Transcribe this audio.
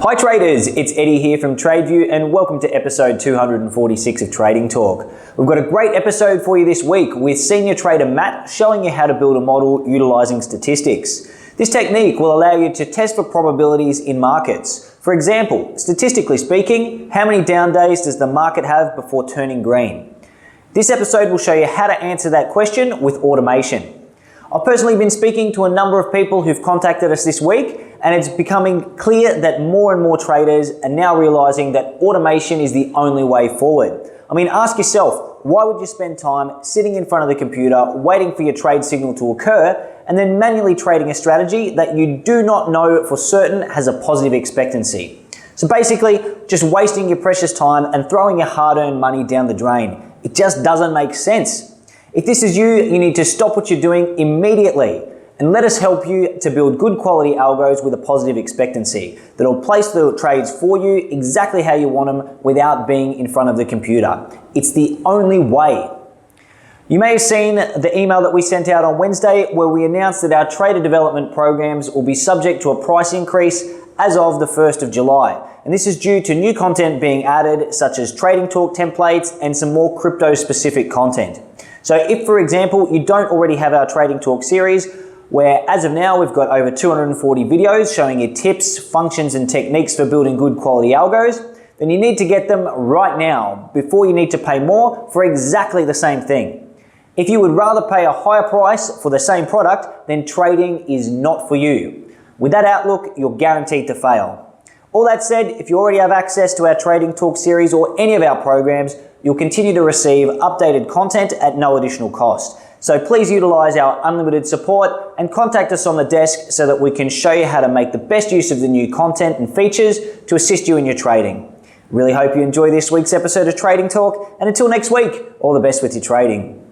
Hi traders, it's Eddie here from TradeView and welcome to episode 246 of Trading Talk. We've got a great episode for you this week with senior trader Matt showing you how to build a model utilizing statistics. This technique will allow you to test for probabilities in markets. For example, statistically speaking, how many down days does the market have before turning green? This episode will show you how to answer that question with automation. I've personally been speaking to a number of people who've contacted us this week, and it's becoming clear that more and more traders are now realizing that automation is the only way forward. I mean, ask yourself, why would you spend time sitting in front of the computer waiting for your trade signal to occur and then manually trading a strategy that you do not know for certain has a positive expectancy? So basically, just wasting your precious time and throwing your hard-earned money down the drain. It just doesn't make sense. If this is you, you need to stop what you're doing immediately and let us help you to build good quality algos with a positive expectancy that'll place the trades for you exactly how you want them without being in front of the computer. It's the only way. You may have seen the email that we sent out on Wednesday where we announced that our trader development programs will be subject to a price increase as of the 1st of July. And this is due to new content being added, such as Trading Talk templates and some more crypto-specific content. So if, for example, you don't already have our Trading Talk series, where as of now we've got over 240 videos showing you tips, functions and techniques for building good quality algos, then you need to get them right now before you need to pay more for exactly the same thing. If you would rather pay a higher price for the same product, then trading is not for you. With that outlook, you're guaranteed to fail. All that said, if you already have access to our Trading Talk series or any of our programs, you'll continue to receive updated content at no additional cost. So please utilize our unlimited support and contact us on the desk so that we can show you how to make the best use of the new content and features to assist you in your trading. Really hope you enjoy this week's episode of Trading Talk, and until next week, all the best with your trading.